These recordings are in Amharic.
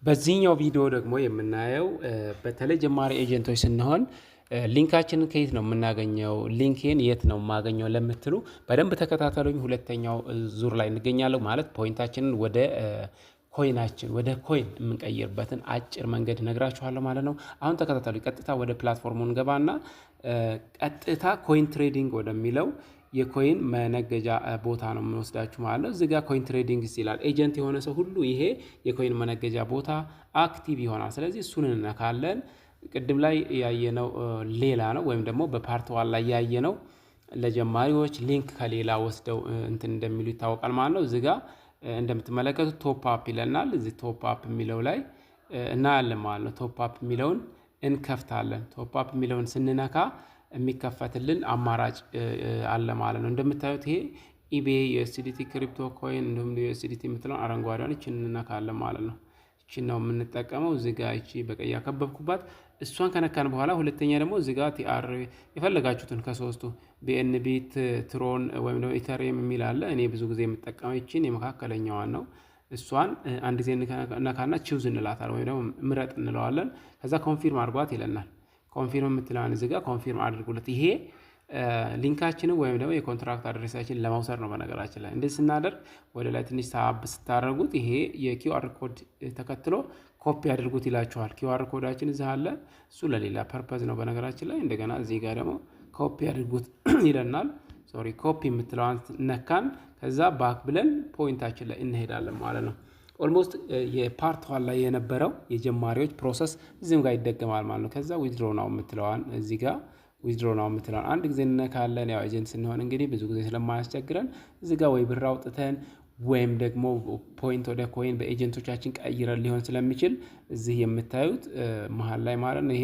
በዚህኛው ቪዲዮ ደግሞ የምናየው በተለይ ጀማሪ ኤጀንቶች ስንሆን ሊንካችንን ከየት ነው የምናገኘው፣ ሊንኬን የት ነው የማገኘው ለምትሉ በደንብ ተከታተሉኝ። ሁለተኛው ዙር ላይ እንገኛለሁ። ማለት ፖይንታችንን ወደ ኮይናችን ወደ ኮይን የምንቀይርበትን አጭር መንገድ ነግራችኋለሁ ማለት ነው። አሁን ተከታተሉ። ቀጥታ ወደ ፕላትፎርሙ እንገባና ቀጥታ ኮይን ትሬዲንግ ወደሚለው የኮይን መነገጃ ቦታ ነው የምንወስዳችሁ ማለት ነው። እዚህ ጋር ኮይን ትሬዲንግ ይላል። ኤጀንት የሆነ ሰው ሁሉ ይሄ የኮይን መነገጃ ቦታ አክቲቭ ይሆናል። ስለዚህ እሱን እንነካለን። ቅድም ላይ ያየነው ሌላ ነው፣ ወይም ደግሞ በፓርት ዋን ላይ ያየነው ለጀማሪዎች ሊንክ ከሌላ ወስደው እንትን እንደሚሉ ይታወቃል ማለት ነው። እዚህ ጋር እንደምትመለከቱት ቶፕ አፕ ይለናል። እዚህ ቶፕ አፕ የሚለው ላይ እናያለን ማለት ነው። ቶፕ አፕ የሚለውን እንከፍታለን። ቶፕ አፕ የሚለውን ስንነካ የሚከፈትልን አማራጭ አለ ማለት ነው። እንደምታዩት ይሄ ኢቤይ፣ ዩኤስዲቲ፣ ክሪፕቶ ኮይን እንዲሁም ዩኤስዲቲ የምትለውን አረንጓዴውን እቺን እንነካለን ማለት ነው። እቺን ነው የምንጠቀመው። እዚህ ጋር እቺ በቀይ ያከበብኩባት እሷን ከነካን በኋላ ሁለተኛ ደግሞ እዚህ ጋር ቲአር የፈለጋችሁትን ከሶስቱ ቢኤንቢ፣ ትሮን ወይም ደግሞ ኢተሪየም የሚል አለ። እኔ ብዙ ጊዜ የምጠቀመው እቺን የመካከለኛዋን ነው። እሷን አንድ ጊዜ ነካና ቺውዝ እንላታለን ወይም ደግሞ ምረጥ እንለዋለን። ከዛ ኮንፊርም አድርጓት ይለናል። ኮንፊርም የምትለዋን እዚህ ጋር ኮንፊርም አድርጉለት። ይሄ ሊንካችንን ወይም ደግሞ የኮንትራክት አድሬሳችን ለመውሰድ ነው። በነገራችን ላይ እንደዚህ ስናደርግ ወደ ላይ ትንሽ ሳብ ስታደርጉት ይሄ የኪውአር ኮድ ተከትሎ ኮፒ አድርጉት ይላችኋል። ኪውአር ኮዳችን እዚህ አለ። እሱ ለሌላ ፐርፐዝ ነው በነገራችን ላይ። እንደገና እዚህ ጋር ደግሞ ኮፒ አድርጉት ይለናል። ሶሪ ኮፒ የምትለዋን ነካን። ከዛ ባክ ብለን ፖይንታችን ላይ እንሄዳለን ማለት ነው። ኦልሞስት የፓርት ዋን ላይ የነበረው የጀማሪዎች ፕሮሰስ እዚህም ጋር ይደገማል ማለት ነው። ከዛ ዊዝድሮ ናው የምትለዋን እዚህ ጋር ዊዝድሮ ናው የምትለዋን አንድ ጊዜ እንነካለን። ያው ኤጀንት ስንሆን እንግዲህ ብዙ ጊዜ ስለማያስቸግረን እዚህ ጋር ወይ ብር አውጥተን ወይም ደግሞ ፖይንት ወደ ኮይን በኤጀንቶቻችን ቀይረን ሊሆን ስለሚችል እዚህ የምታዩት መሀል ላይ ማለት ነው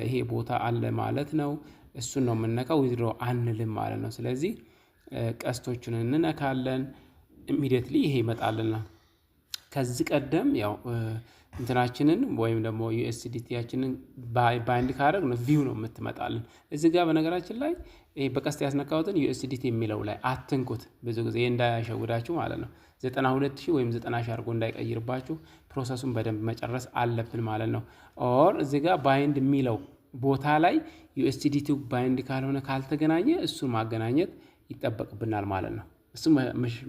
ይሄ ቦታ አለ ማለት ነው። እሱን ነው የምንነካው። ዊዝድሮ አንልም ማለት ነው። ስለዚህ ቀስቶቹን እንነካለን። ኢሚዲየትሊ ይሄ ይመጣልና ከዚህ ቀደም ያው እንትናችንን ወይም ደግሞ ዩኤስዲቲያችንን ባይንድ ካደረግ ነው ቪው ነው የምትመጣልን። እዚህ ጋር በነገራችን ላይ ይሄ በቀስት ያስነካሁትን ዩኤስዲቲ የሚለው ላይ አትንኩት፣ ብዙ ጊዜ እንዳያሸውዳችሁ ማለት ነው። 92,000 ወይም 90,000 አድርጎ እንዳይቀይርባችሁ ፕሮሰሱን በደንብ መጨረስ አለብን ማለት ነው። ኦር እዚህ ጋር ባይንድ የሚለው ቦታ ላይ ዩኤስዲቲው ባይንድ ካልሆነ ካልተገናኘ እሱን ማገናኘት ይጠበቅብናል ማለት ነው። እሱ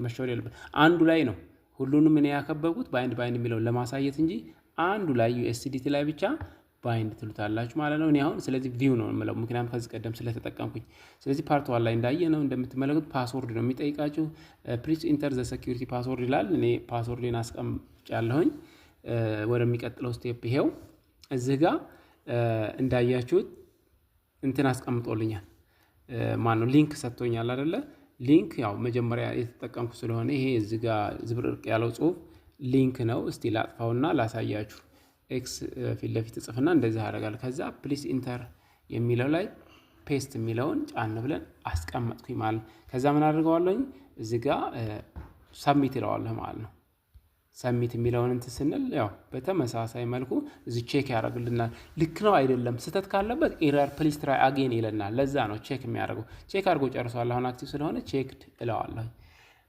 መሸወድ የለብን። አንዱ ላይ ነው ሁሉንም እኔ ያከበብኩት ባይንድ የሚለውን ለማሳየት እንጂ አንዱ ላይ ዩኤስዲቲ ላይ ብቻ ባይንድ ትሉታላችሁ ማለት ነው። እኔ አሁን ስለዚህ ቪው ነው የምለው፣ ምክንያቱም ከዚህ ቀደም ስለተጠቀምኩኝ። ስለዚህ ፓርት ዋን ላይ እንዳየ ነው እንደምትመለከቱት ፓስወርድ ነው የሚጠይቃችሁ። ፕሊዝ ኢንተር ዘ ሴኩሪቲ ፓስወርድ ይላል። እኔ ፓስወርድን አስቀምጫለሁኝ። ወደሚቀጥለው ስቴፕ ይሄው እዚህ ጋር እንዳያችሁት እንትን አስቀምጦልኛል። ማነው ሊንክ ሰጥቶኛል አይደለ? ሊንክ ያው መጀመሪያ የተጠቀምኩ ስለሆነ ይሄ እዚህ ጋር ዝብርቅ ያለው ጽሁፍ ሊንክ ነው። እስቲ ላጥፋውና ላሳያችሁ። ኤክስ ፊት ለፊት ጽፍና እንደዚህ ያደርጋል። ከዛ ፕሊስ ኢንተር የሚለው ላይ ፔስት የሚለውን ጫን ብለን አስቀመጥኩኝ ማለት ነው። ከዛ ምን አድርገዋለሁኝ እዚህ ጋር ሰሚት ይለዋለሁ ማለት ነው። ሰሚት የሚለውን እንትን ስንል ያው በተመሳሳይ መልኩ እዚህ ቼክ ያደርግልናል። ልክ ነው አይደለም፣ ስህተት ካለበት ኤረር ፕሊስ ትራይ አጌን ይለናል። ለዛ ነው ቼክ የሚያደርገው። ቼክ አድርጎ ጨርሷል። አሁን አክቲቭ ስለሆነ ቼክድ እለዋለሁ።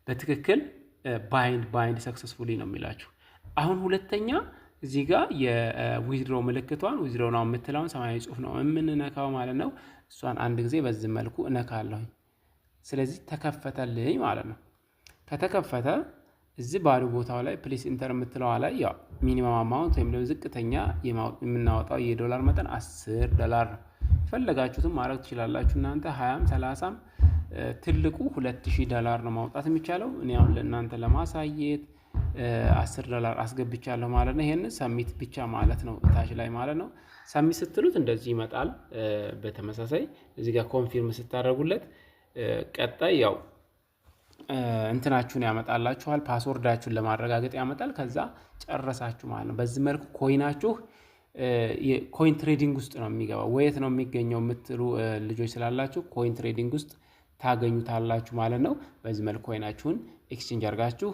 በትክክል ባይንድ ሰክሰስፉሊ ነው የሚላችሁ። አሁን ሁለተኛ እዚህ ጋር የዊዝድሮ ምልክቷን ዊዝድሮ ነው የምትለውን ሰማያዊ ጽሁፍ ነው የምንነካው ማለት ነው። እሷን አንድ ጊዜ በዚህ መልኩ እነካለሁ። ስለዚህ ተከፈተልኝ ማለት ነው። ከተከፈተ እዚህ ባዶ ቦታው ላይ ፕሊስ ኢንተር የምትለዋ ላይ ያው ሚኒመም አማውንት ወይም ደግሞ ዝቅተኛ የምናወጣው የዶላር መጠን $10 ነው። ፈለጋችሁትም ማድረግ ትችላላችሁ እናንተ 20ም 30ም። ትልቁ $2,000 ነው ማውጣት የሚቻለው። እኔ አሁን ለእናንተ ለማሳየት $10 አስገብቻለሁ ማለት ነው። ይሄን ሰሚት ብቻ ማለት ነው ታች ላይ ማለት ነው። ሰሚት ስትሉት እንደዚህ ይመጣል። በተመሳሳይ እዚህ ጋር ኮንፊርም ስታደርጉለት ቀጣይ ያው እንትናችሁን ያመጣላችኋል። ፓስወርዳችሁን ለማረጋገጥ ያመጣል። ከዛ ጨረሳችሁ ማለት ነው። በዚህ መልኩ ኮይናችሁ ኮይን ትሬዲንግ ውስጥ ነው የሚገባው። ወየት ነው የሚገኘው የምትሉ ልጆች ስላላችሁ ኮይን ትሬዲንግ ውስጥ ታገኙታላችሁ ማለት ነው። በዚህ መልኩ ኮይናችሁን ኤክስቼንጅ አድርጋችሁ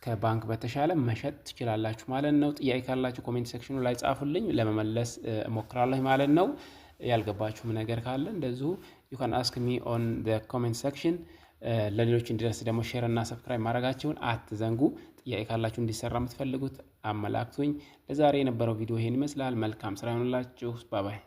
ከባንክ በተሻለ መሸጥ ትችላላችሁ ማለት ነው። ጥያቄ ካላችሁ ኮሜንት ሴክሽኑ ላይ ጻፉልኝ፣ ለመመለስ እሞክራለሁ ማለት ነው። ያልገባችሁም ነገር ካለ እንደዚሁ you can ask me on the comment section። ለሌሎች እንዲደርስ ደግሞ ሼር እና ሰብስክራይብ ማድረጋችሁን አትዘንጉ። ጥያቄ ካላችሁ እንዲሰራ የምትፈልጉት አመላክቱኝ። ለዛሬ የነበረው ቪዲዮ ይሄን ይመስላል። መልካም ስራ ይሁንላችሁ። ባይ ባይ።